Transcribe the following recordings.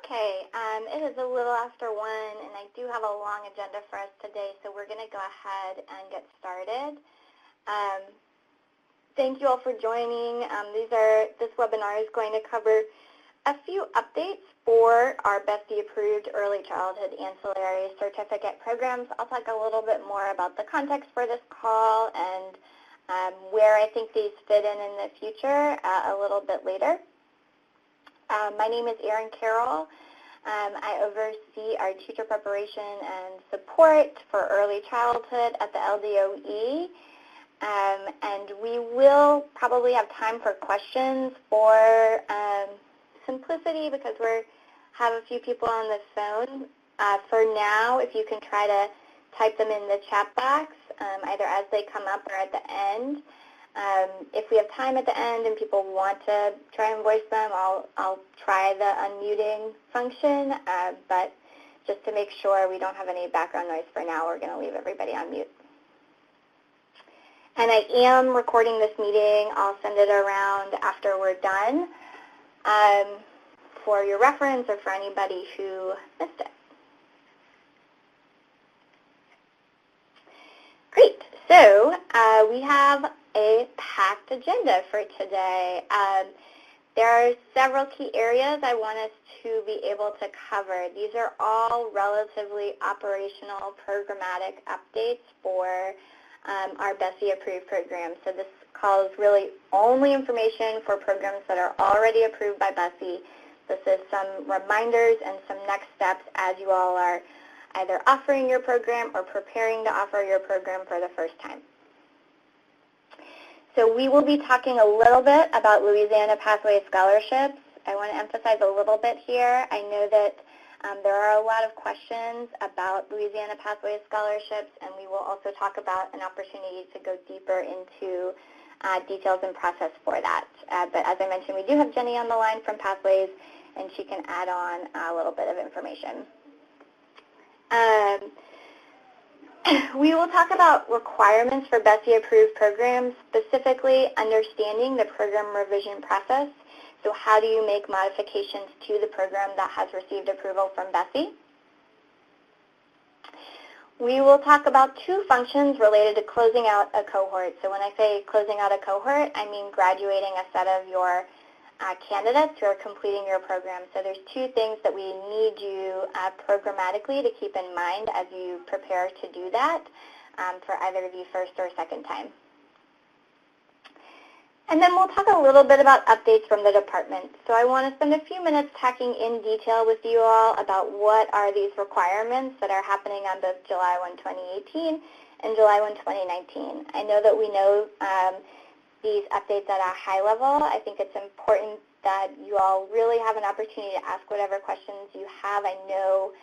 Okay, it is a little after 1, and I do have a long agenda for us today, so we're going to go ahead and get started. Thank you all for joining. This webinar is going to cover a few updates for our BESE-Approved Early Childhood Ancillary Certificate programs. I'll talk a little bit more about the context for this call and where I think these fit in the future a little bit later. My name is Erin Carroll. I oversee our teacher preparation and support for early childhood at the LDOE. And we will probably have time for questions for simplicity because we have a few people on the phone. For now, if you can try to type them in the chat box, either as they come up or at the end. If we have time at the end and people want to try and voice them, I'll try the unmuting function, but just to make sure we don't have any background noise for now, we're going to leave everybody on mute. And I am recording this meeting. I'll send it around after we're done for your reference or for anybody who missed it. Great. So we have a packed agenda for today. There are several key areas I want us to be able to cover. These are all relatively operational programmatic updates for our BESE-Approved program. So this call is really only information for programs that are already approved by BESE. This is some reminders and some next steps as you all are either offering your program or preparing to offer your program for the first time. So we will be talking a little bit about Louisiana Pathway Scholarships. I want to emphasize a little bit here. I know that there are a lot of questions about Louisiana Pathway Scholarships, and we will also talk about an opportunity to go deeper into details and process for that. But as I mentioned, we do have Jenny on the line from Pathways, and she can add on a little bit of information. We will talk about requirements for BESE-approved programs, specifically understanding the program revision process. So how do you make modifications to the program that has received approval from BESE? We will talk about two functions related to closing out a cohort. So when I say closing out a cohort, I mean graduating a set of your candidates who are completing your program. So there's two things that we need you programmatically to keep in mind as you prepare to do that for either the first or second time. And then we'll talk a little bit about updates from the department. So I want to spend a few minutes talking in detail with you all about what are these requirements that are happening on both July 1, 2018 and July 1, 2019. I know that we know these updates at a high level. I think it's important that you all really have an opportunity to ask whatever questions you have. I know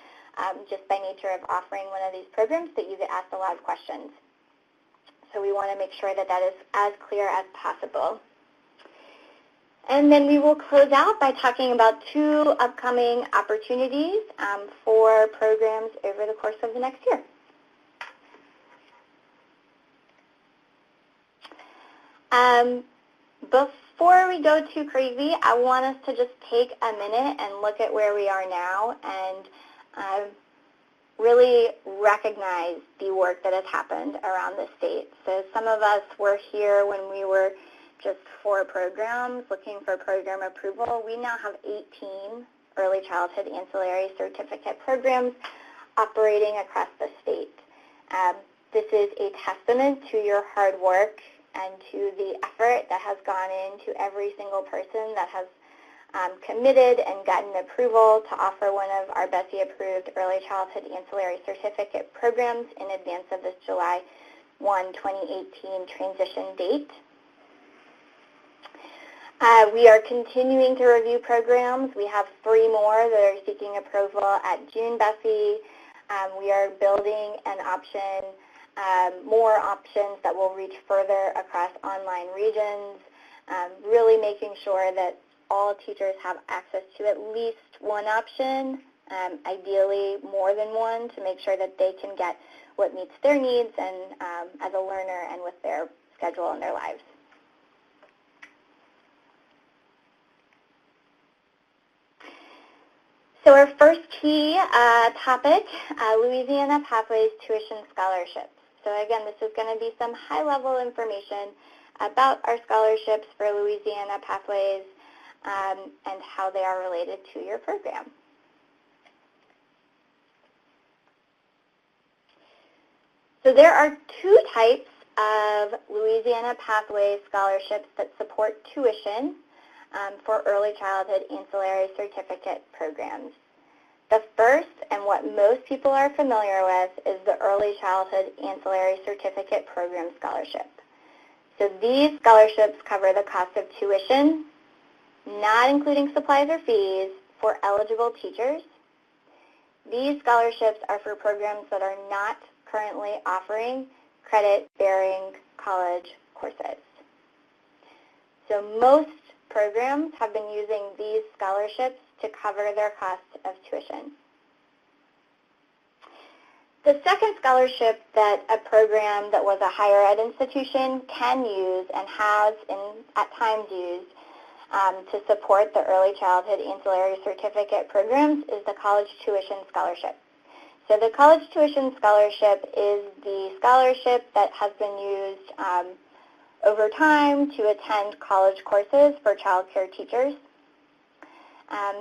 just by nature of offering one of these programs that you get asked a lot of questions. So we want to make sure that that is as clear as possible. And then we will close out by talking about two upcoming opportunities for programs over the course of the next year. Before we go too crazy, I want us to just take a minute and look at where we are now and really recognize the work that has happened around the state. So some of us were here when we were just 4 programs looking for program approval. We now have 18 early childhood ancillary certificate programs operating across the state. This is a testament to your hard work and to the effort that has gone into every single person that has committed and gotten approval to offer one of our BESE-approved early childhood ancillary certificate programs in advance of this July 1, 2018 transition date. We are continuing to review programs. We have 3 more that are seeking approval at June BESE. We are building an option, more options that will reach further across online regions, really making sure that all teachers have access to at least one option, ideally more than one, to make sure that they can get what meets their needs and as a learner and with their schedule and their lives. So our first key topic, Louisiana Pathways Tuition Scholarships. So again, this is going to be some high-level information about our scholarships for Louisiana Pathways and how they are related to your program. So there are two types of Louisiana Pathways scholarships that support tuition for early childhood ancillary certificate programs. The first, and what most people are familiar with, is the Early Childhood Ancillary Certificate Program Scholarship. So these scholarships cover the cost of tuition, not including supplies or fees, for eligible teachers. These scholarships are for programs that are not currently offering credit-bearing college courses. So most programs have been using these scholarships to cover their cost of tuition. The second scholarship that a program that was a higher ed institution can use and has at times used to support the early childhood ancillary certificate programs is the college tuition scholarship. So the college tuition scholarship is the scholarship that has been used over time to attend college courses for child care teachers.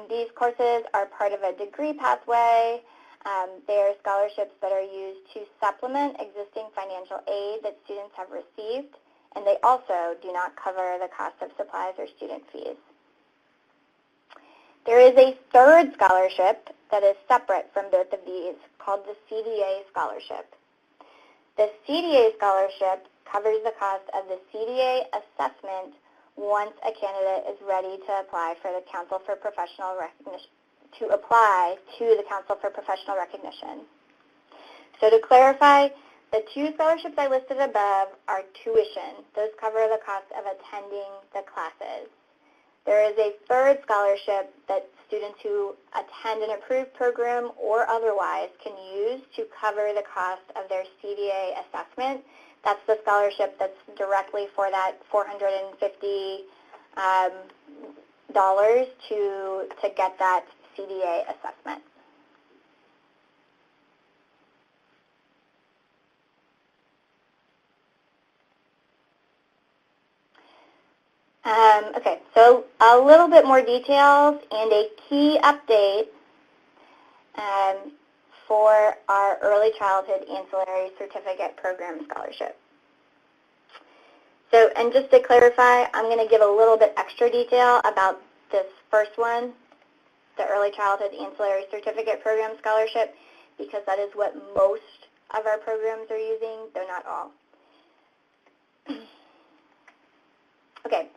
These courses are part of a degree pathway. They are scholarships that are used to supplement existing financial aid that students have received, and they also do not cover the cost of supplies or student fees. There is a third scholarship that is separate from both of these called the CDA scholarship. The CDA scholarship covers the cost of the CDA assessment once a candidate is ready to apply for the Council for Professional Recognition, to apply to the Council for Professional Recognition. So to clarify, the two scholarships I listed above are tuition. Those cover the cost of attending the classes. There is a third scholarship that students who attend an approved program or otherwise can use to cover the cost of their CDA assessment. That's the scholarship that's directly for that $450 to get that CDA assessment. Okay, so a little bit more details and a key update for our Early Childhood Ancillary Certificate Program Scholarship. So, and just to clarify, I'm going to give a little bit extra detail about this first one, the Early Childhood Ancillary Certificate Program Scholarship, because that is what most of our programs are using, though not all. Okay,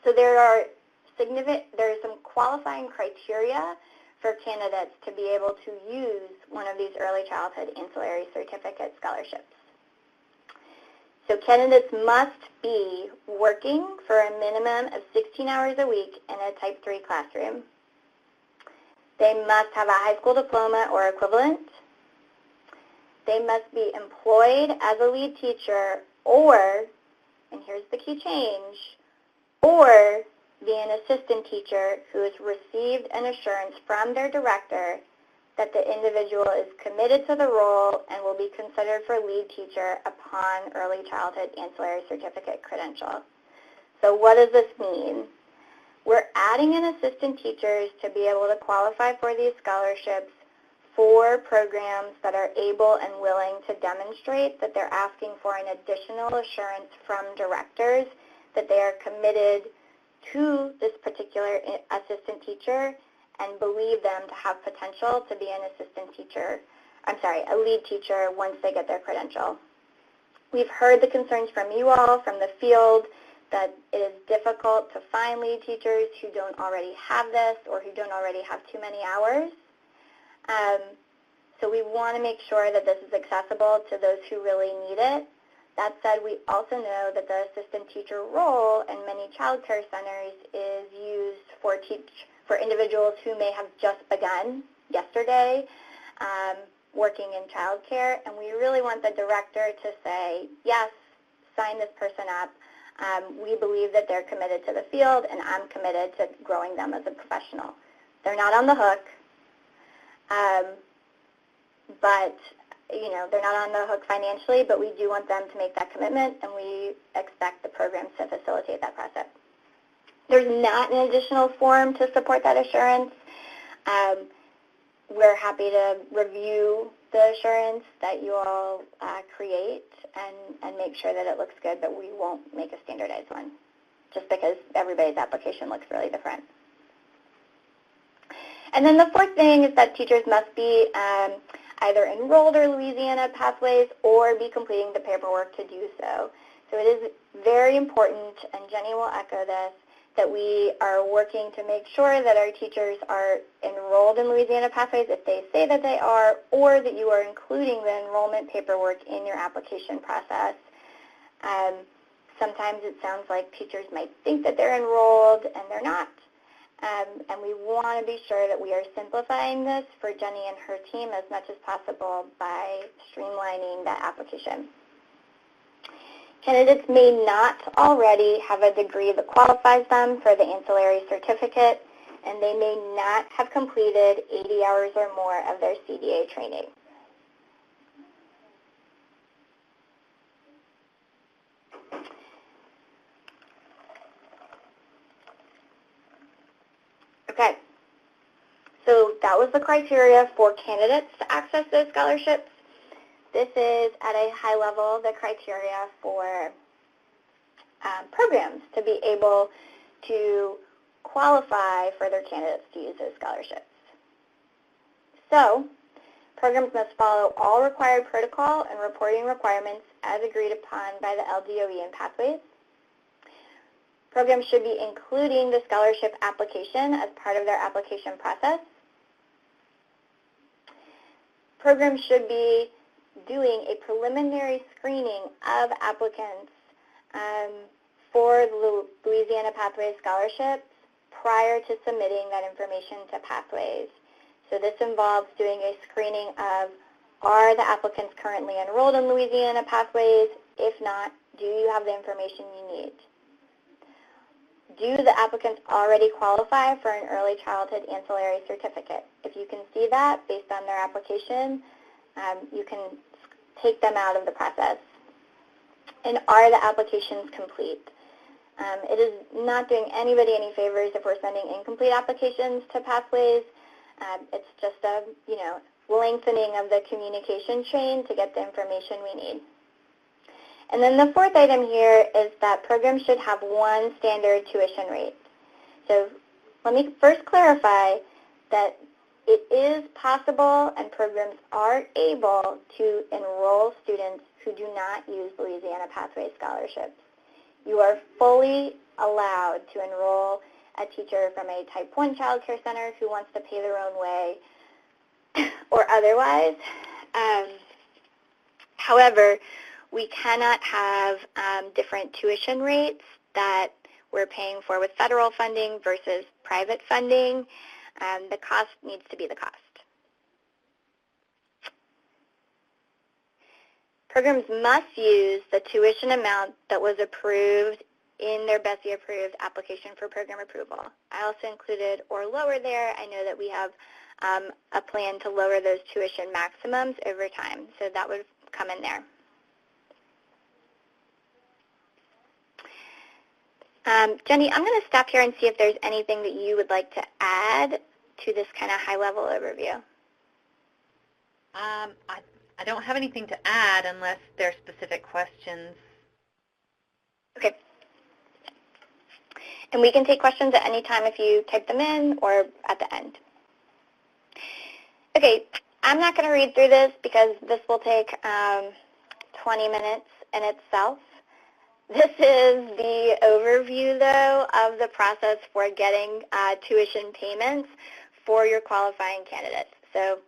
so there are some qualifying criteria for candidates to be able to use one of these Early Childhood Ancillary Certificate scholarships. So candidates must be working for a minimum of 16 hours a week in a Type 3 classroom. They must have a high school diploma or equivalent. They must be employed as a lead teacher or, and here's the key change, or be an assistant teacher who has received an assurance from their director that the individual is committed to the role and will be considered for lead teacher upon early childhood ancillary certificate credential. So what does this mean? We're adding in assistant teachers to be able to qualify for these scholarships for programs that are able and willing to demonstrate that they're asking for an additional assurance from directors that they are committed to this particular assistant teacher and believe them to have potential to be an assistant teacher, a lead teacher once they get their credential. We've heard the concerns from you all, from the field, that it is difficult to find lead teachers who don't already have this or who don't already have too many hours. So we want to make sure that this is accessible to those who really need it. That said, we also know that the assistant teacher role in many child care centers is used for individuals who may have just begun yesterday working in child care, and we really want the director to say, yes, sign this person up. We believe that they're committed to the field, and I'm committed to growing them as a professional. They're not on the hook. but they're not on the hook financially, but we do want them to make that commitment, and we expect the programs to facilitate that process. There's not an additional form to support that assurance. We're happy to review the assurance that you all create and make sure that it looks good, but we won't make a standardized one just because everybody's application looks really different. And then the fourth thing is that teachers must be either enrolled in Louisiana pathways or be completing the paperwork to do so. So it is very important, and Jenny will echo this, that we are working to make sure that our teachers are enrolled in Louisiana pathways if they say that they are, or that you are including the enrollment paperwork in your application process. Sometimes it sounds like teachers might think that they're enrolled and they're not. And we want to be sure that we are simplifying this for Jenny and her team as much as possible by streamlining that application. Candidates may not already have a degree that qualifies them for the ancillary certificate, and they may not have completed 80 hours or more of their CDA training. Okay, so that was the criteria for candidates to access those scholarships. This is, at a high level, the criteria for programs to be able to qualify for their candidates to use those scholarships. So, programs must follow all required protocol and reporting requirements as agreed upon by the LDOE and pathways. Programs should be including the scholarship application as part of their application process. Programs should be doing a preliminary screening of applicants for Louisiana Pathways scholarships prior to submitting that information to Pathways. So this involves doing a screening of, are the applicants currently enrolled in Louisiana Pathways? If not, do you have the information you need? Do the applicants already qualify for an early childhood ancillary certificate? If you can see that based on their application, you can take them out of the process. And are the applications complete? It is not doing anybody any favors if we're sending incomplete applications to Pathways. It's just a lengthening of the communication chain to get the information we need. And then the fourth item here is that programs should have one standard tuition rate. So let me first clarify that it is possible and programs are able to enroll students who do not use Louisiana Pathway scholarships. You are fully allowed to enroll a teacher from a Type 1 child care center who wants to pay their own way or otherwise. However, we cannot have different tuition rates that we're paying for with federal funding versus private funding. The cost needs to be the cost. Programs must use the tuition amount that was approved in their BESE-Approved application for program approval. I also included or lower there. I know that we have a plan to lower those tuition maximums over time, so that would come in there. Jenny, I'm going to stop here and see if there's anything that you would like to add to this kind of high-level overview. I don't have anything to add unless there are specific questions. Okay. And we can take questions at any time if you type them in or at the end. Okay, I'm not going to read through this because this will take 20 minutes in itself. This is the overview, though, of the process for getting tuition payments for your qualifying candidates. So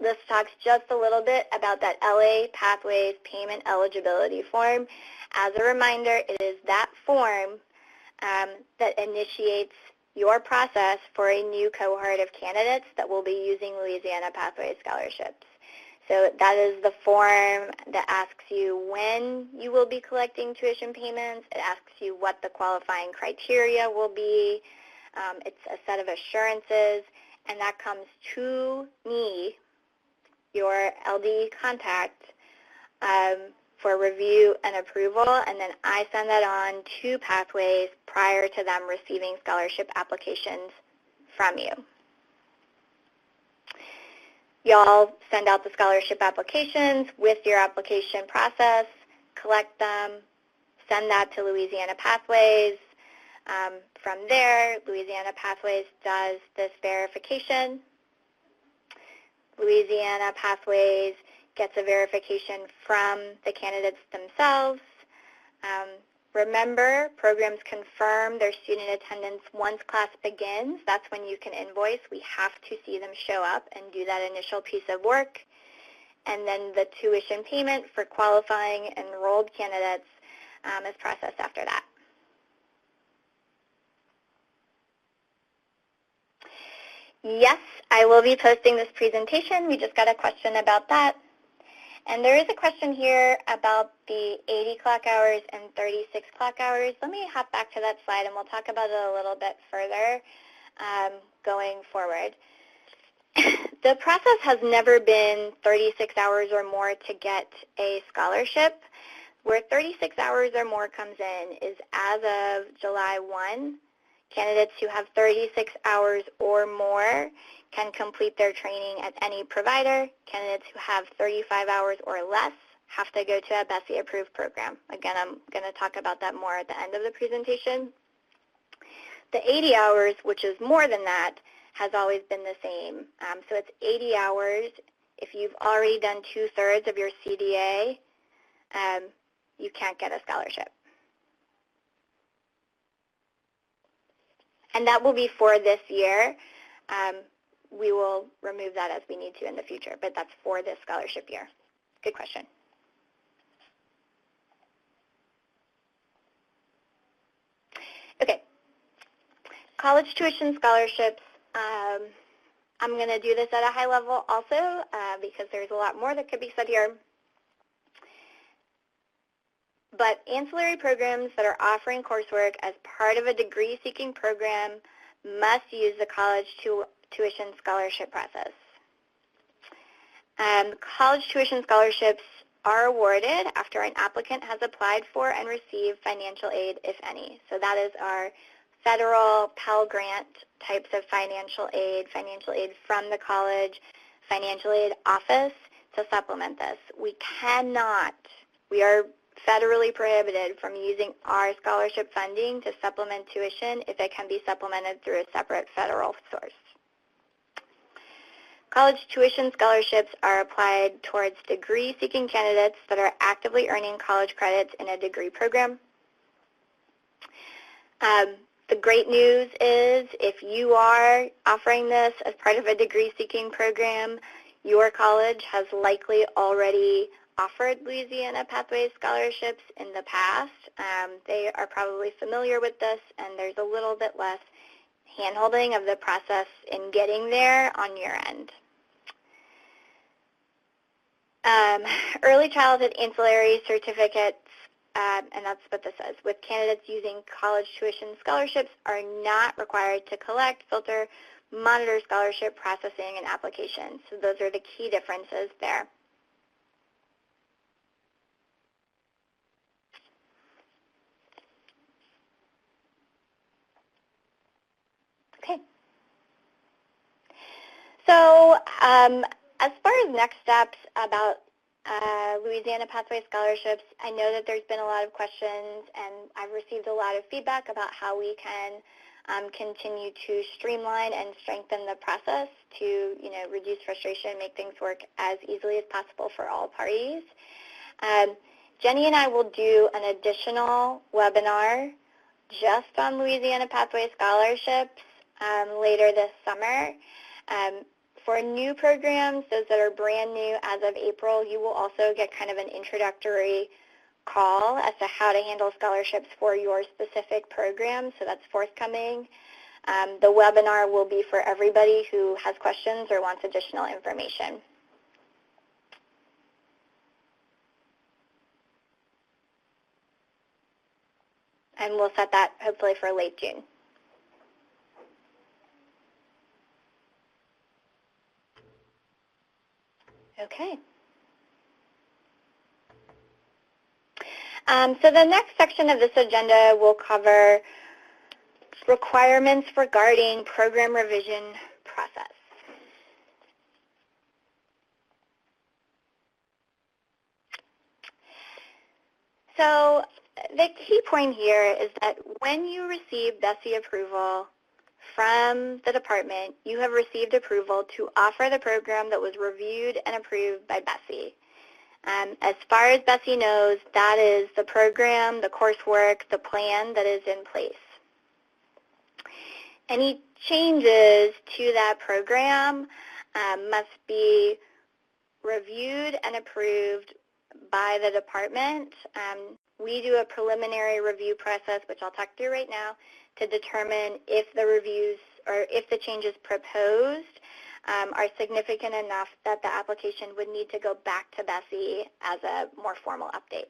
this talks just a little bit about that LA Pathways Payment Eligibility Form. As a reminder, it is that form that initiates your process for a new cohort of candidates that will be using Louisiana Pathways scholarships. So that is the form that asks you when you will be collecting tuition payments. It asks you what the qualifying criteria will be. It's a set of assurances, and that comes to me, your LD contact, for review and approval, and then I send that on to Pathways prior to them receiving scholarship applications from you. Y'all send out the scholarship applications with your application process, collect them, send that to Louisiana Pathways. From there, Louisiana Pathways does this verification. Louisiana Pathways gets a verification from the candidates themselves. Remember, programs confirm their student attendance once class begins. That's when you can invoice. We have to see them show up and do that initial piece of work. And then the tuition payment for qualifying enrolled candidates is processed after that. Yes, I will be posting this presentation. We just got a question about that. And there is a question here about the 80 clock hours and 36 clock hours. Let me hop back to that slide and we'll talk about it a little bit further going forward. The process has never been 36 hours or more to get a scholarship. Where 36 hours or more comes in is as of July 1, candidates who have 36 hours or more can complete their training at any provider. Candidates who have 35 hours or less have to go to a BESE-Approved program. Again, I'm going to talk about that more at the end of the presentation. The 80 hours, which is more than that, has always been the same. So it's 80 hours. If you've already done 2/3 of your CDA, you can't get a scholarship. And that will be for this year. We will remove that as we need to in the future, but that's for this scholarship year. Good question. Okay. College tuition scholarships. I'm going to do this at a high level also because there's a lot more that could be said here. But ancillary programs that are offering coursework as part of a degree-seeking program must use the college tuition scholarship process. College tuition scholarships are awarded after an applicant has applied for and received financial aid, if any. So that is our federal Pell Grant types of financial aid from the college financial aid office to supplement this. We are federally prohibited from using our scholarship funding to supplement tuition if it can be supplemented through a separate federal source. College tuition scholarships are applied towards degree-seeking candidates that are actively earning college credits in a degree program. The great news is if you are offering this as part of a degree-seeking program, your college has likely already offered Louisiana Pathways scholarships in the past. They are probably familiar with this, and there's a little bit less hand-holding of the process in getting there on your end. Early childhood ancillary certificates, and that's what this says, with candidates using college tuition scholarships are not required to collect, filter, monitor scholarship processing and applications. So those are the key differences there. Okay. So as far as next steps about Louisiana Pathway Scholarships, I know that there's been a lot of questions, and I've received a lot of feedback about how we can continue to streamline and strengthen the process to, reduce frustration, make things work as easily as possible for all parties. Jenny and I will do an additional webinar just on Louisiana Pathway Scholarships later this summer. For new programs, those that are brand new as of April, you will also get kind of an introductory call as to how to handle scholarships for your specific program, so that's forthcoming. The webinar will be for everybody who has questions or wants additional information. And we'll set that hopefully for late June. Okay. So the next section of this agenda will cover requirements regarding program revision process. So the key point here is that when you receive BESE approval from the department, you have received approval to offer the program that was reviewed and approved by BESE. As far as BESE knows, that is the program, the coursework, the plan that is in place. Any changes to that program must be reviewed and approved by the department. We do a preliminary review process, which I'll talk through right now, to determine if the reviews or if the changes proposed are significant enough that the application would need to go back to BESE as a more formal update.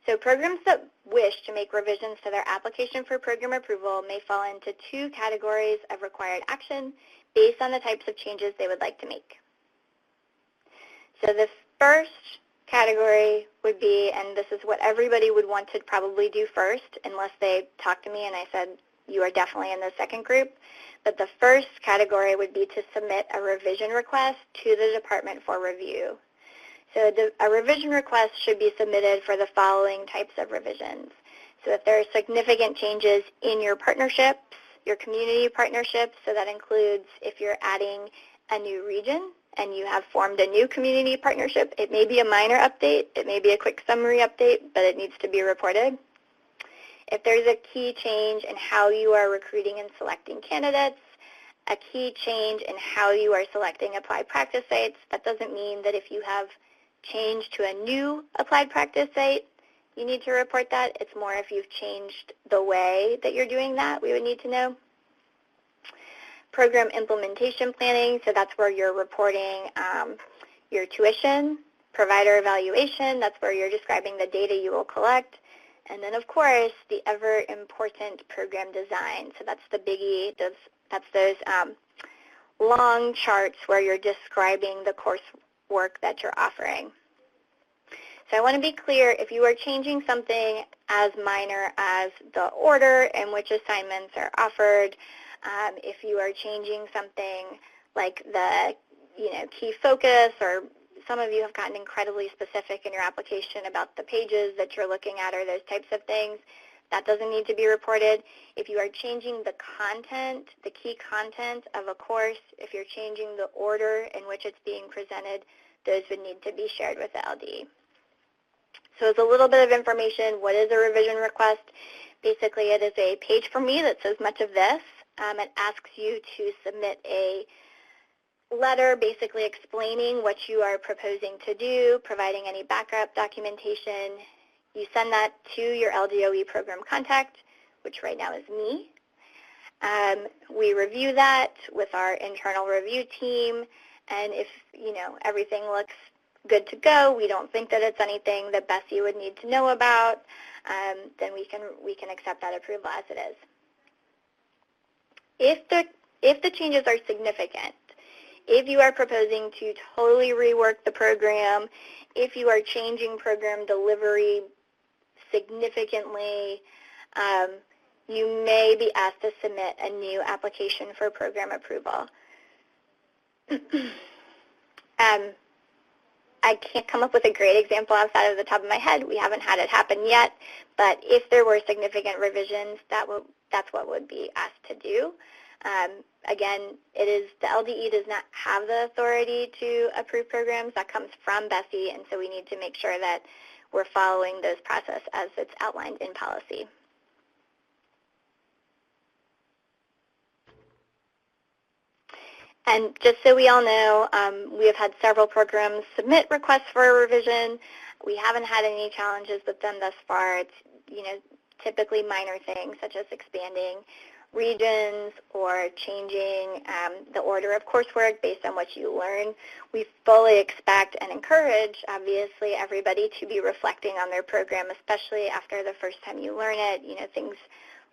So programs that wish to make revisions to their application for program approval may fall into two categories of required action based on the types of changes they would like to make. So the first category would be, and this is what everybody would want to probably do first unless they talk to me and I said, you are definitely in the second group, but the first category would be to submit a revision request to the department for review. So a revision request should be submitted for the following types of revisions. So if there are significant changes in your partnerships, your community partnerships, so that includes if you're adding a new region and you have formed a new community partnership, it may be a minor update, it may be a quick summary update, but it needs to be reported. If there's a key change in how you are recruiting and selecting candidates, a key change in how you are selecting applied practice sites, that doesn't mean that if you have changed to a new applied practice site, you need to report that. It's more if you've changed the way that you're doing that, we would need to know. Program implementation planning, so that's where you're reporting your tuition. Provider evaluation, that's where you're describing the data you will collect. And then, of course, the ever-important program design. So that's the biggie. That's those long charts where you're describing the coursework that you're offering. So I want to be clear, if you are changing something as minor as the order in which assignments are offered, if you are changing something like the key focus, or some of you have gotten incredibly specific in your application about the pages that you're looking at or those types of things, that doesn't need to be reported. If you are changing the content, the key content of a course, if you're changing the order in which it's being presented, those would need to be shared with the LD. So it's a little bit of information. What is a revision request? Basically, it is a page for me that says much of this. It asks you to submit a letter basically explaining what you are proposing to do, providing any backup documentation. You send that to your LDOE program contact, which right now is me. We review that with our internal review team, and if everything looks good to go, we don't think that it's anything that BESE would need to know about, then we can accept that approval as it is. If the changes are significant, if you are proposing to totally rework the program, if you are changing program delivery significantly, you may be asked to submit a new application for program approval. I can't come up with a great example outside of the top of my head. We haven't had it happen yet, but if there were significant revisions, that's what would be asked to do. Again, the LDE does not have the authority to approve programs. That comes from BESE, and so we need to make sure that we're following those processes as it's outlined in policy. And just so we all know, we have had several programs submit requests for a revision. We haven't had any challenges with them thus far. It's typically minor things such as expanding regions or changing the order of coursework based on what you learn. We fully expect and encourage, obviously, everybody to be reflecting on their program, especially after the first time you learn it. Things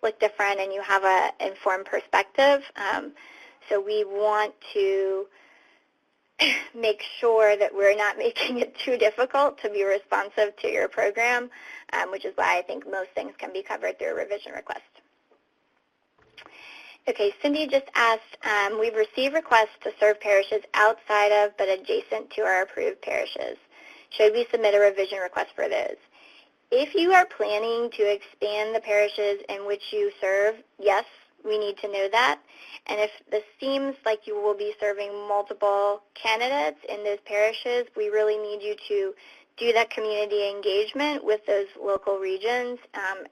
look different and you have an informed perspective. So we want to make sure that we're not making it too difficult to be responsive to your program, which is why I think most things can be covered through a revision request. Okay, Cindy just asked, we've received requests to serve parishes outside of but adjacent to our approved parishes. Should we submit a revision request for those? If you are planning to expand the parishes in which you serve, yes, we need to know that. And if this seems like you will be serving multiple candidates in those parishes, we really need you to do that community engagement with those local regions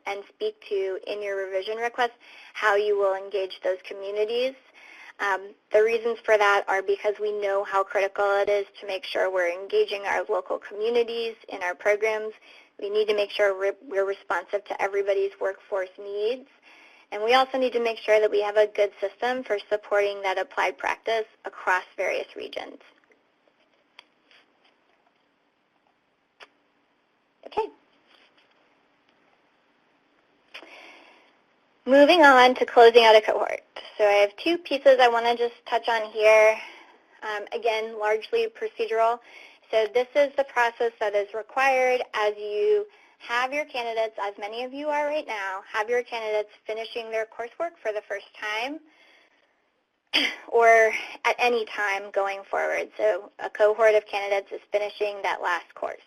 and speak to, in your revision request, how you will engage those communities. The reasons for that are because we know how critical it is to make sure we're engaging our local communities in our programs. We need to make sure we're responsive to everybody's workforce needs. And we also need to make sure that we have a good system for supporting that applied practice across various regions. Okay. Moving on to closing out a cohort. So I have two pieces I want to just touch on here. Again, largely procedural. So this is the process that is required as you have your candidates, as many of you are right now, have your candidates finishing their coursework for the first time or at any time going forward. So a cohort of candidates is finishing that last course.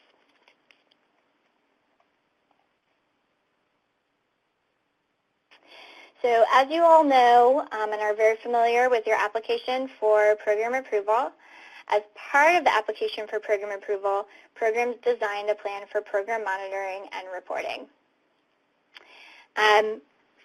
So as you all know and are very familiar with your application for program approval, as part of the application for program approval, programs designed a plan for program monitoring and reporting.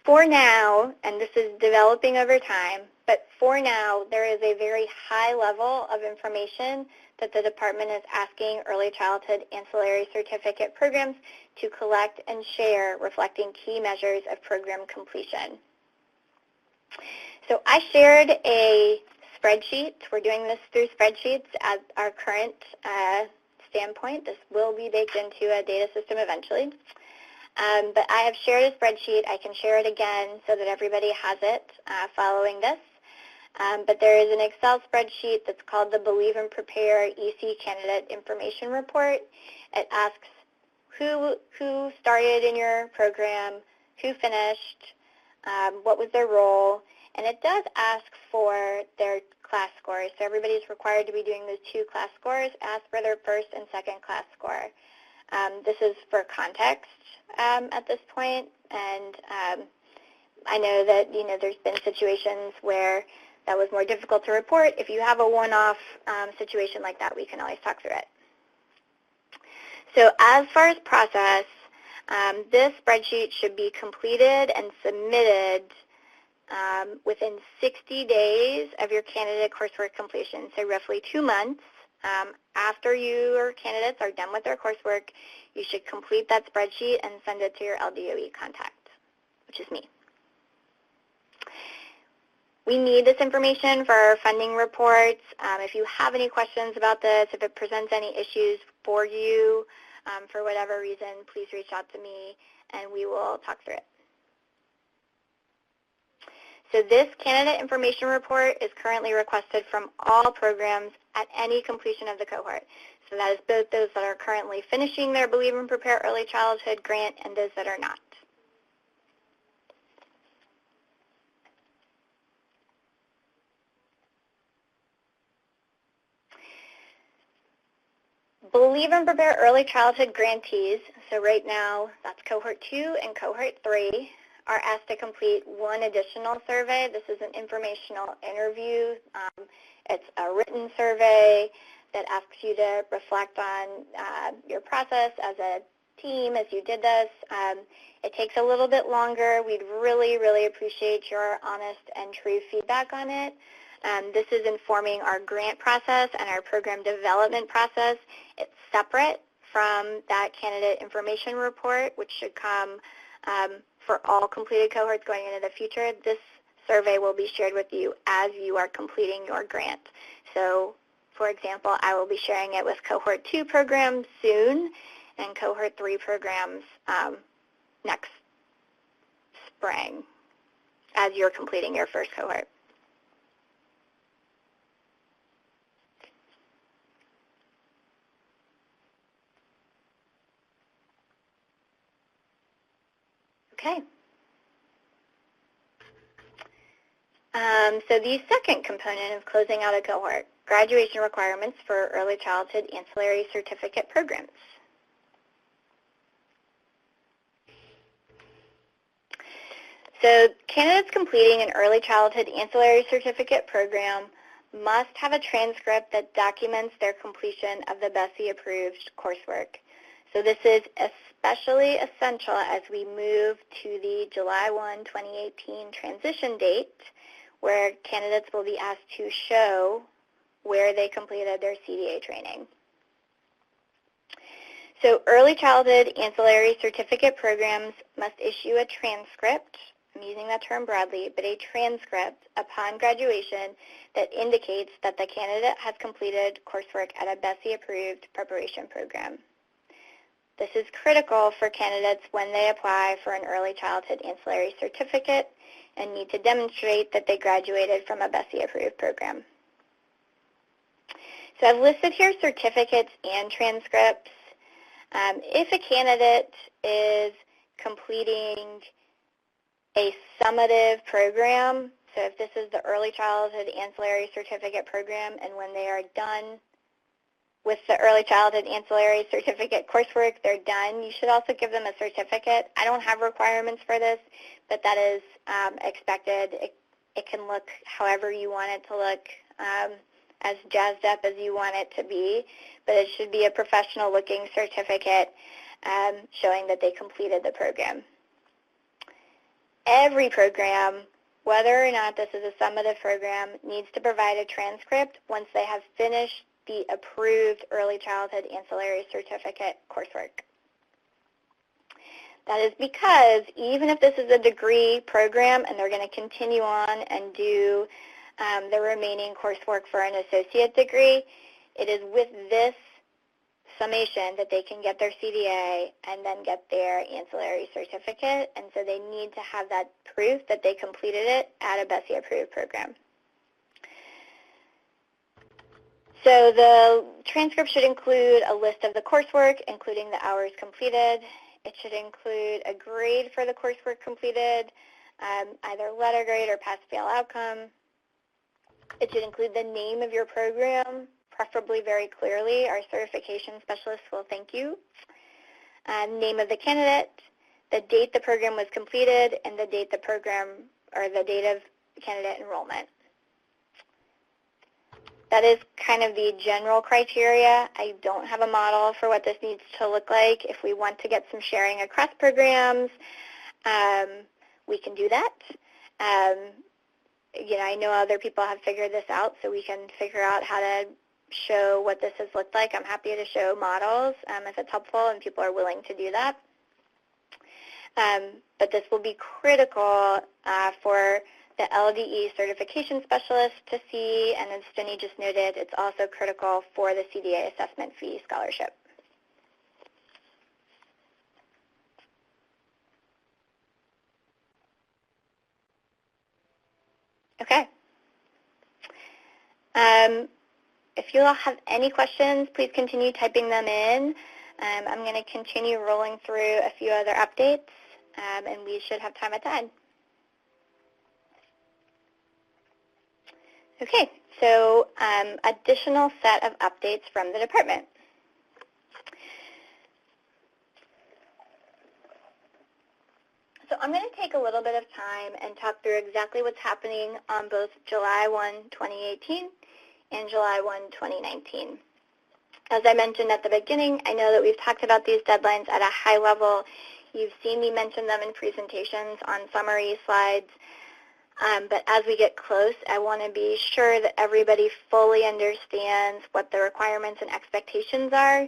For now, and this is developing over time, but for now, there is a very high level of information that the department is asking early childhood ancillary certificate programs to collect and share, reflecting key measures of program completion. So I shared a spreadsheet. We're doing this through spreadsheets at our current standpoint. This will be baked into a data system eventually. But I have shared a spreadsheet. I can share it again so that everybody has it following this. But there is an Excel spreadsheet that's called the Believe and Prepare EC Candidate Information Report. It asks who started in your program, who finished, what was their role, and it does ask for their class scores. So everybody's required to be doing those 2 class scores, ask for their first and second class score. This is for context at this point, and I know that there's been situations where that was more difficult to report. If you have a one-off situation like that, we can always talk through it. So as far as process, this spreadsheet should be completed and submitted within 60 days of your candidate coursework completion, so roughly 2 months. After your candidates are done with their coursework, you should complete that spreadsheet and send it to your LDOE contact, which is me. We need this information for our funding reports. If you have any questions about this, if it presents any issues for you for whatever reason, please reach out to me and we will talk through it. So this candidate information report is currently requested from all programs at any completion of the cohort. So that is both those that are currently finishing their Believe and Prepare Early Childhood grant and those that are not. Believe and Prepare Early Childhood grantees, so right now that's Cohort 2 and Cohort 3, are asked to complete one additional survey. This is an informational interview. It's a written survey that asks you to reflect on your process as a team as you did this. It takes a little bit longer. We'd really, really appreciate your honest and true feedback on it. This is informing our grant process and our program development process. It's separate from that candidate information report, which should come for all completed cohorts going into the future. This survey will be shared with you as you are completing your grant. So, for example, I will be sharing it with Cohort 2 programs soon and Cohort 3 programs next spring as you're completing your first cohort. Okay. So the second component of closing out a cohort, graduation requirements for early childhood ancillary certificate programs. So candidates completing an early childhood ancillary certificate program must have a transcript that documents their completion of the BESE-Approved coursework. So this is especially essential as we move to the July 1, 2018 transition date, where candidates will be asked to show where they completed their CDA training. So early childhood ancillary certificate programs must issue a transcript, I'm using that term broadly, but a transcript upon graduation that indicates that the candidate has completed coursework at a BESE-approved preparation program. This is critical for candidates when they apply for an early childhood ancillary certificate and need to demonstrate that they graduated from a BESE-approved program. So I've listed here certificates and transcripts. If a candidate is completing a summative program, so if this is the early childhood ancillary certificate program and when they are done with the early childhood ancillary certificate coursework, they're done, you should also give them a certificate. I don't have requirements for this, but that is expected. It can look however you want it to look, as jazzed up as you want it to be, but it should be a professional looking certificate showing that they completed the program. Every program, whether or not this is a summative program, needs to provide a transcript once they have finished the approved early childhood ancillary certificate coursework. That is because even if this is a degree program and they're going to continue on and do the remaining coursework for an associate degree, it is with this summation that they can get their CDA and then get their ancillary certificate, and so they need to have that proof that they completed it at a BESE-approved program. So the transcript should include a list of the coursework, including the hours completed. It should include a grade for the coursework completed, either letter grade or pass-fail outcome. It should include the name of your program, preferably very clearly. Our certification specialists will thank you. Name of the candidate, the date the program was completed, and the date the program, or the date of candidate enrollment. That is kind of the general criteria. I don't have a model for what this needs to look like. If we want to get some sharing across programs, we can do that. I know other people have figured this out, so we can figure out how to show what this has looked like. I'm happy to show models if it's helpful and people are willing to do that. But this will be critical for the LDE certification specialist to see, and as Jenny just noted, it's also critical for the CDA assessment fee scholarship. Okay. If you all have any questions, please continue typing them in. I'm going to continue rolling through a few other updates, and we should have time at the end. Okay, so additional set of updates from the department. So I'm going to take a little bit of time and talk through exactly what's happening on both July 1, 2018 and July 1, 2019. As I mentioned at the beginning, I know that we've talked about these deadlines at a high level. You've seen me mention them in presentations on summary slides. But as we get close, I want to be sure that everybody fully understands what the requirements and expectations are.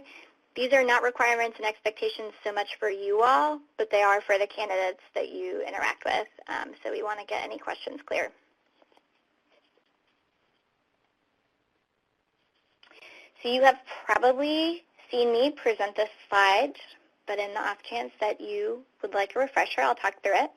These are not requirements and expectations so much for you all, but they are for the candidates that you interact with. So we want to get any questions clear. So you have probably seen me present this slide, but in the off chance that you would like a refresher, I'll talk through it.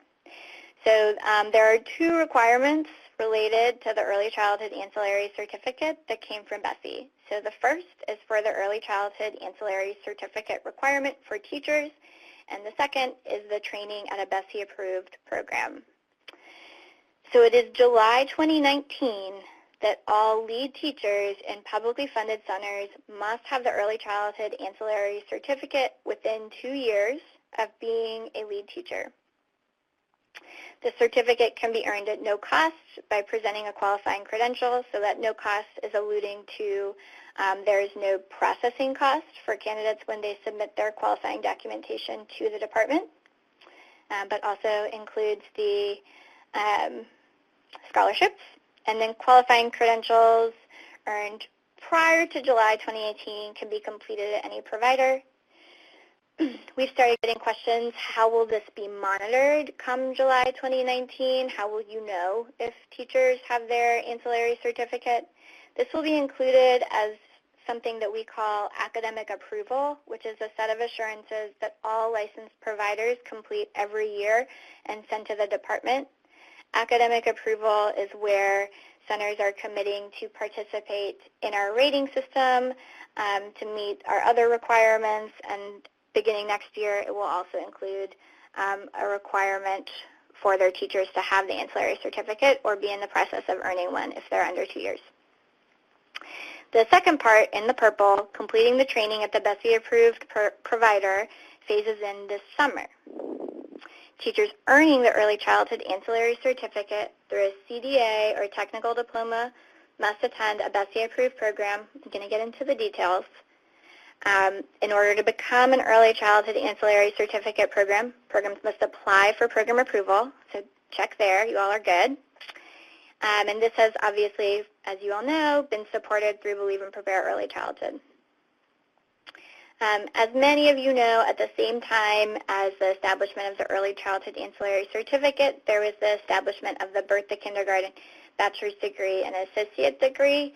So there are two requirements related to the Early Childhood Ancillary Certificate that came from BESE. So the first is for the Early Childhood Ancillary Certificate requirement for teachers, and the second is the training at a BESE-Approved program. So it is July 2019 that all lead teachers in publicly funded centers must have the Early Childhood Ancillary Certificate within 2 years of being a lead teacher. The certificate can be earned at no cost by presenting a qualifying credential, so that no cost is alluding to there is no processing cost for candidates when they submit their qualifying documentation to the department, but also includes the scholarships. And then qualifying credentials earned prior to July 2018 can be completed at any provider. We've started getting questions, how will this be monitored come July 2019? How will you know if teachers have their ancillary certificate? This will be included as something that we call academic approval, which is a set of assurances that all licensed providers complete every year and send to the department. Academic approval is where centers are committing to participate in our rating system, to meet our other requirements, and beginning next year it will also include a requirement for their teachers to have the ancillary certificate or be in the process of earning one if they're under 2 years. The second part in the purple, completing the training at the BESE-Approved provider, phases in this summer. Teachers earning the Early Childhood Ancillary Certificate through a CDA or technical diploma must attend a BESE-Approved program. I'm going to get into the details. In order to become an Early Childhood Ancillary Certificate program, programs must apply for program approval. So check there. You all are good. And this has obviously, as you all know, been supported through Believe and Prepare Early Childhood. As many of you know, at the same time as the establishment of the Early Childhood Ancillary Certificate, there was the establishment of the Birth to Kindergarten Bachelor's Degree and Associate Degree.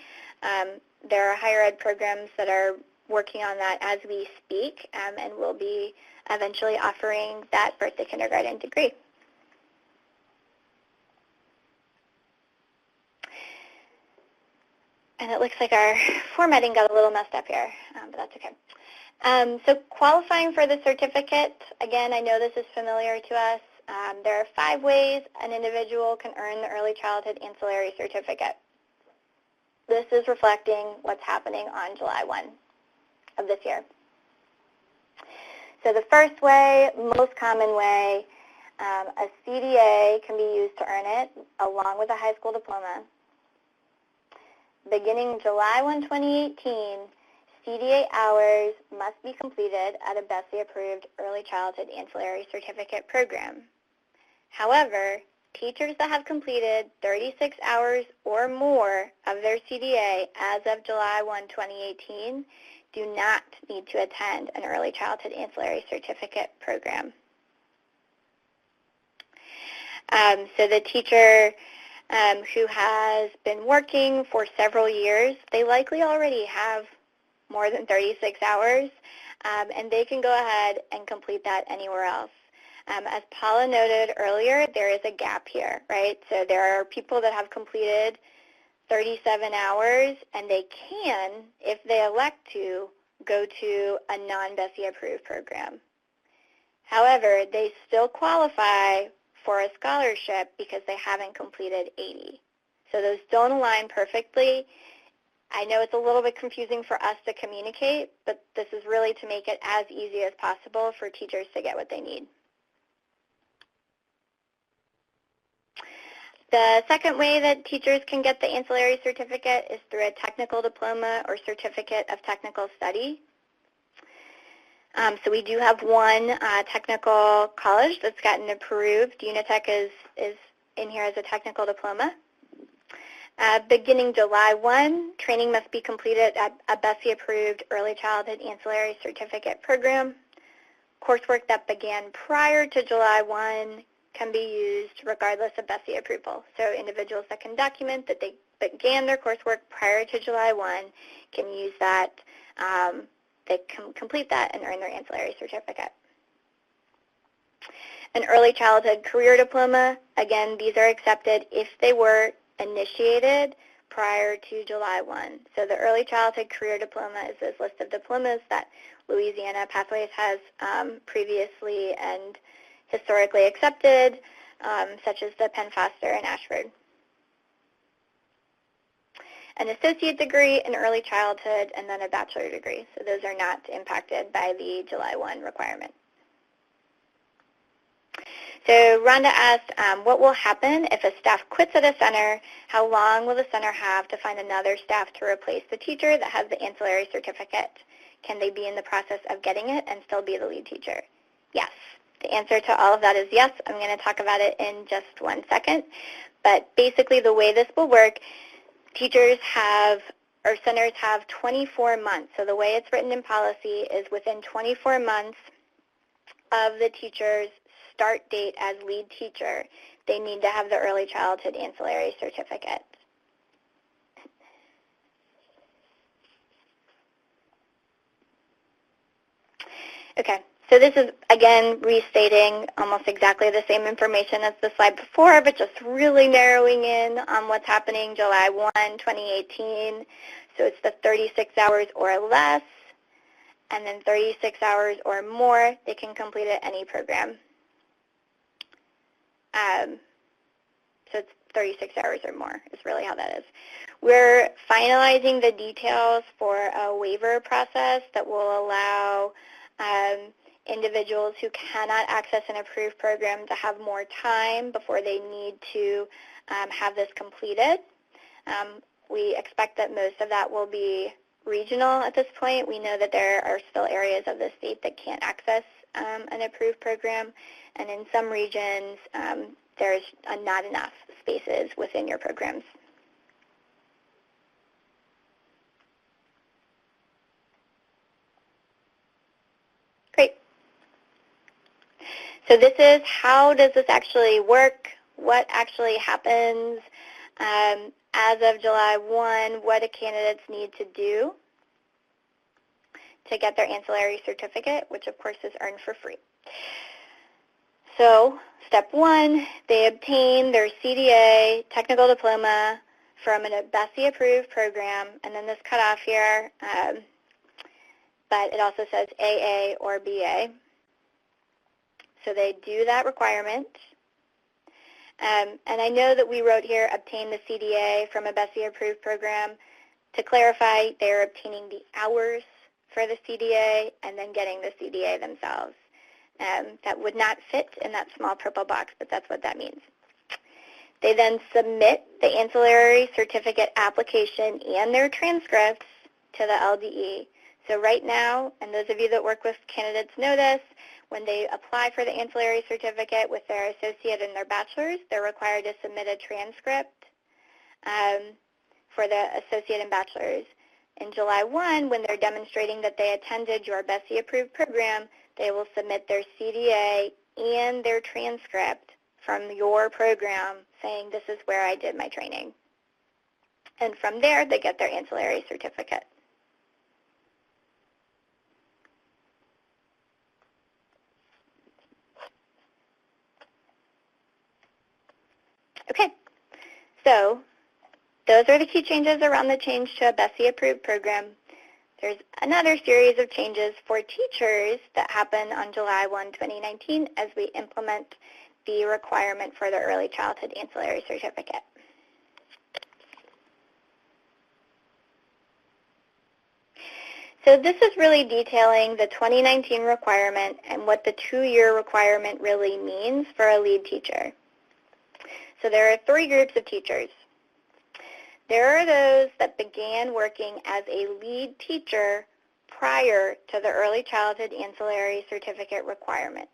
There are higher ed programs that are working on that as we speak, and will be eventually offering that Birth to Kindergarten degree. And it looks like our formatting got a little messed up here, but that's okay. So qualifying for the certificate, again, I know this is familiar to us. There are 5 ways an individual can earn the Early Childhood Ancillary Certificate. This is reflecting what's happening on July 1 of this year. So the first way, most common way, a CDA can be used to earn it along with a high school diploma. Beginning July 1, 2018, CDA hours must be completed at a BESE-Approved Early Childhood Ancillary Certificate program. However, teachers that have completed 36 hours or more of their CDA as of July 1, 2018 do not need to attend an Early Childhood Ancillary Certificate program. So the teacher who has been working for several years, they likely already have more than 36 hours, and they can go ahead and complete that anywhere else. As Paula noted earlier, there is a gap here, right? So there are people that have completed 37 hours, and they can, if they elect to, go to a non-BESE-approved program. However, they still qualify for a scholarship because they haven't completed 80. So those don't align perfectly. I know it's a little bit confusing for us to communicate, but this is really to make it as easy as possible for teachers to get what they need. The second way that teachers can get the ancillary certificate is through a technical diploma or certificate of technical study. So we do have one technical college that's gotten approved. Unitech is in here as a technical diploma. Beginning July 1, training must be completed at a BESE-approved Early Childhood Ancillary Certificate program. Coursework that began prior to July 1 can be used regardless of BESE approval. So individuals that can document that they began their coursework prior to July 1 can use that, they can complete that and earn their ancillary certificate. An Early Childhood Career Diploma, again, these are accepted if they were initiated prior to July 1. So the Early Childhood Career Diploma is this list of diplomas that Louisiana Pathways has previously and historically accepted, such as the Penn Foster and Ashford. An associate degree in early childhood, and then a bachelor degree. So those are not impacted by the July 1 requirement. So Rhonda asked, what will happen if a staff quits at a center? How long will the center have to find another staff to replace the teacher that has the ancillary certificate? Can they be in the process of getting it and still be the lead teacher? Yes. The answer to all of that is yes. I'm going to talk about it in just 1 second. But basically the way this will work, centers have 24 months. So the way it's written in policy is within 24 months of the teacher's start date as lead teacher, they need to have the early childhood ancillary certificate. Okay, so this is, again, restating almost exactly the same information as the slide before, but just really narrowing in on what's happening July 1, 2018. So it's the 36 hours or less, and then 36 hours or more, they can complete at any program. So it's 36 hours or more is really how that is. We're finalizing the details for a waiver process that will allow individuals who cannot access an approved program to have more time before they need to have this completed. We expect that most of that will be regional at this point. We know that there are still areas of the state that can't access an approved program, and in some regions there's not enough spaces within your programs. Great. So this is, how does this actually work? What actually happens as of July 1? What do candidates need to do to get their ancillary certificate, which of course is earned for free? So step 1, they obtain their CDA technical diploma from a BESE-Approved program, and then this cutoff here, but it also says AA or BA. So they do that requirement. And I know that we wrote here, obtain the CDA from a BESE-Approved program. To clarify, they're obtaining the hours for the CDA and then getting the CDA themselves. That would not fit in that small purple box, but that's what that means. They then submit the ancillary certificate application and their transcripts to the LDE. So right now, and those of you that work with candidates know this, when they apply for the ancillary certificate with their associate and their bachelor's, they're required to submit a transcript for the associate and bachelor's. In July 1, when they're demonstrating that they attended your BESE-Approved program, they will submit their CDA and their transcript from your program saying, this is where I did my training. And from there, they get their ancillary certificate. Okay, so those are the key changes around the change to a BESE-Approved program. There's another series of changes for teachers that happen on July 1, 2019 as we implement the requirement for the Early Childhood Ancillary Certificate. So this is really detailing the 2019 requirement and what the 2-year requirement really means for a lead teacher. So there are 3 groups of teachers. There are those that began working as a lead teacher prior to the Early Childhood Ancillary Certificate requirement.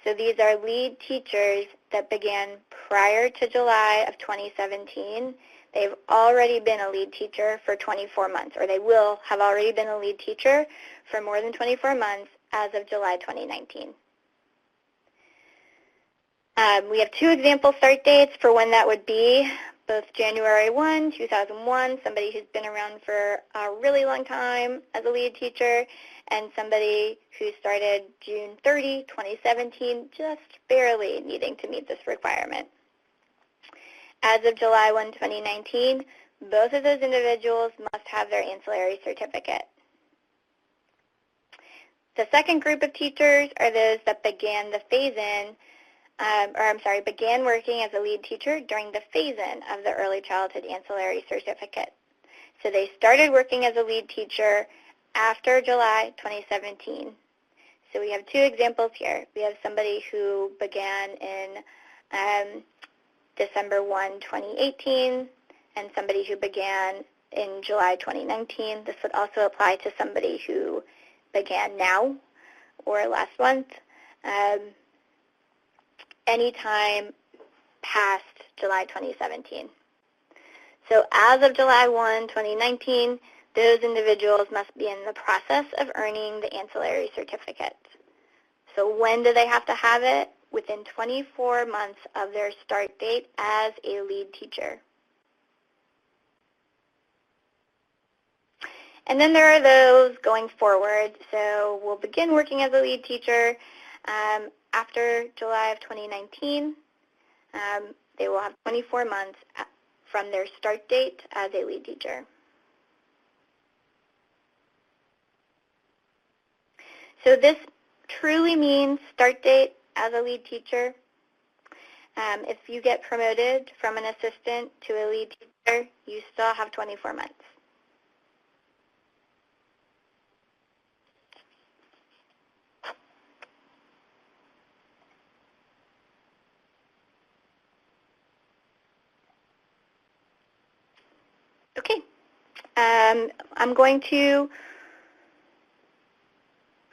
So these are lead teachers that began prior to July of 2017. They've already been a lead teacher for 24 months, or they will have already been a lead teacher for more than 24 months as of July 2019. We have 2 example start dates for when that would be, both January 1, 2001, somebody who's been around for a really long time as a lead teacher, and somebody who started June 30, 2017, just barely needing to meet this requirement. As of July 1, 2019, both of those individuals must have their ancillary certificate. The second group of teachers are those that began the phase-in, began working as a lead teacher during the phase-in of the Early Childhood Ancillary Certificate. So they started working as a lead teacher after July 2017. So we have two examples here. We have somebody who began in December 1, 2018, and somebody who began in July 2019. This would also apply to somebody who began now or last month, anytime past July 2017. So as of July 1, 2019, those individuals must be in the process of earning the ancillary certificate. So when do they have to have it? Within 24 months of their start date as a lead teacher. And then there are those going forward. So we'll begin working as a lead teacher after July of 2019. They will have 24 months from their start date as a lead teacher. So this truly means start date as a lead teacher. If you get promoted from an assistant to a lead teacher, you still have 24 months. Okay, I'm going to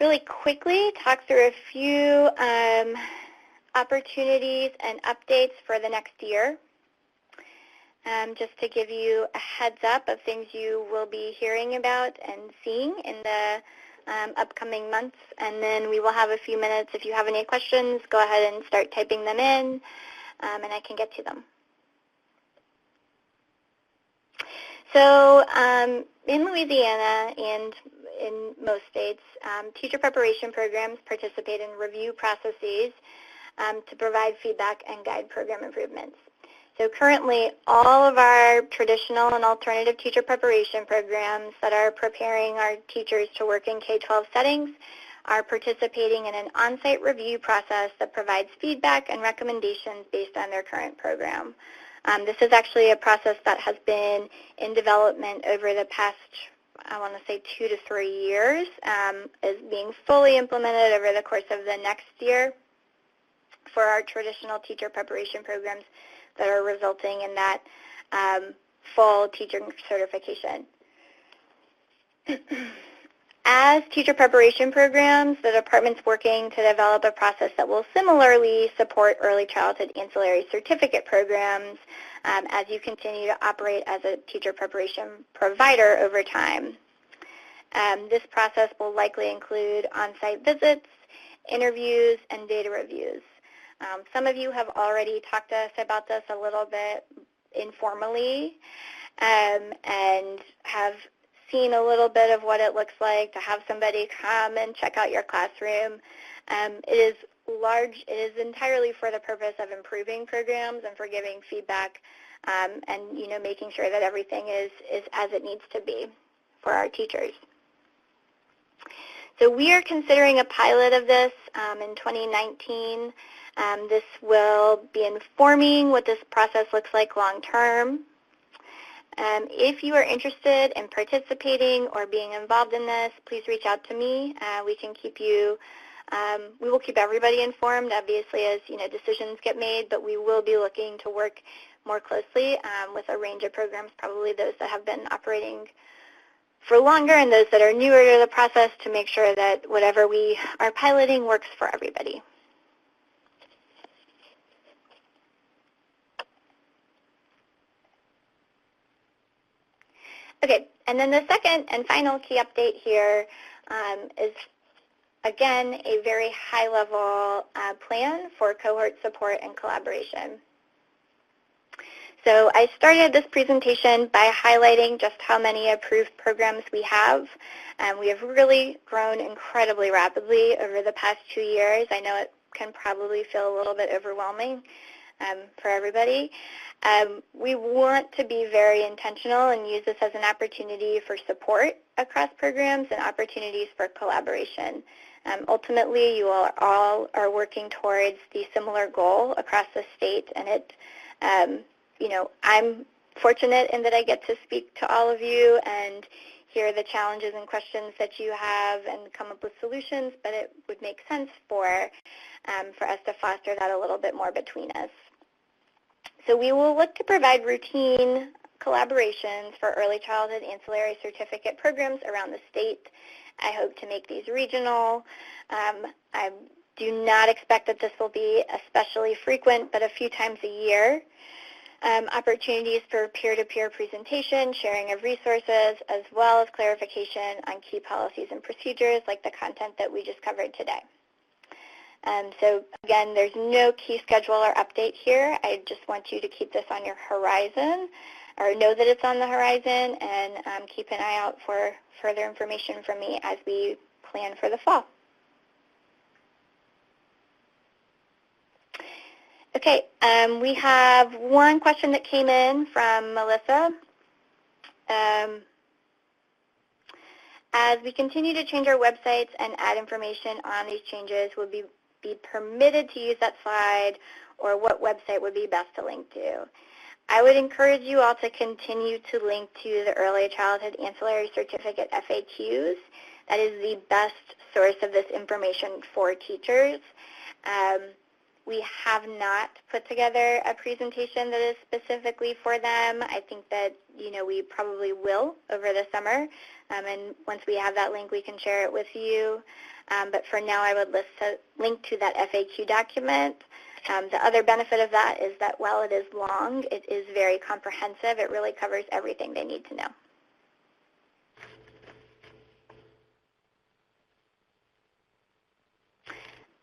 really quickly talk through a few opportunities and updates for the next year, just to give you a heads up of things you will be hearing about and seeing in the upcoming months. And then we will have a few minutes. If you have any questions, go ahead and start typing them in, and I can get to them. So in Louisiana and in most states, teacher preparation programs participate in review processes to provide feedback and guide program improvements. So currently, all of our traditional and alternative teacher preparation programs that are preparing our teachers to work in K-12 settings are participating in an on-site review process that provides feedback and recommendations based on their current program. This is actually a process that has been in development over the past, I want to say, 2 to 3 years, is being fully implemented over the course of the next year for our traditional teacher preparation programs that are resulting in that full teacher certification. As teacher preparation programs, the department's working to develop a process that will similarly support early childhood ancillary certificate programs as you continue to operate as a teacher preparation provider over time. This process will likely include on-site visits, interviews, and data reviews. Some of you have already talked to us about this a little bit informally and have seen a little bit of what it looks like to have somebody come and check out your classroom. It is entirely for the purpose of improving programs and for giving feedback and making sure that everything is as it needs to be for our teachers. So we are considering a pilot of this in 2019. This will be informing what this process looks like long term. If you are interested in participating or being involved in this, please reach out to me. We will keep everybody informed, obviously, as decisions get made, but we will be looking to work more closely with a range of programs, probably those that have been operating for longer and those that are newer to the process, to make sure that whatever we are piloting works for everybody. Okay, and then the second and final key update here is, again, a very high-level plan for cohort support and collaboration. So I started this presentation by highlighting just how many approved programs we have. We have really grown incredibly rapidly over the past 2 years. I know it can probably feel a little bit overwhelming, for everybody. We want to be very intentional and use this as an opportunity for support across programs and opportunities for collaboration. Ultimately, you all are working towards the similar goal across the state, and I'm fortunate in that I get to speak to all of you and hear the challenges and questions that you have and come up with solutions, but it would make sense for us to foster that a little bit more between us. So we will look to provide routine collaborations for early childhood ancillary certificate programs around the state. I hope to make these regional. I do not expect that this will be especially frequent, but a few times a year. Opportunities for peer-to-peer presentation, sharing of resources, as well as clarification on key policies and procedures like the content that we just covered today. So again, there's no key schedule or update here. I just want you to keep this on your horizon, or know that it's on the horizon, and keep an eye out for further information from me as we plan for the fall. Okay, we have one question that came in from Melissa. As we continue to change our websites and add information on these changes, will we be permitted to use that slide, or what website would be best to link to? I would encourage you all to continue to link to the Early Childhood Ancillary Certificate FAQs. That is the best source of this information for teachers. We have not put together a presentation that is specifically for them. I think that we probably will over the summer, and once we have that link, we can share it with you. But for now, I would link to that FAQ document. The other benefit of that is that while it is long, it is very comprehensive. It really covers everything they need to know.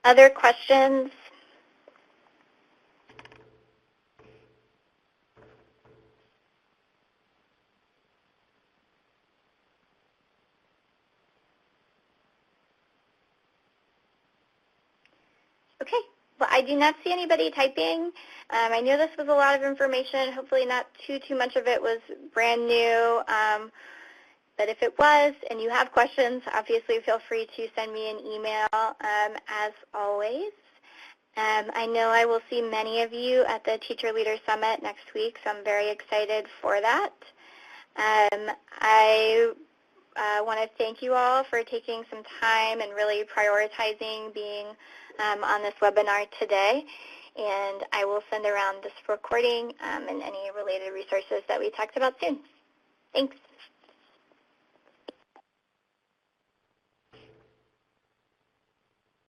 Other questions? Okay, well, I do not see anybody typing. I know this was a lot of information. Hopefully not too much of it was brand new. But if it was and you have questions, obviously feel free to send me an email as always. I know I will see many of you at the Teacher Leader Summit next week, so I'm very excited for that. I want to thank you all for taking some time and really prioritizing being on this webinar today, and I will send around this recording and any related resources that we talked about soon. Thanks.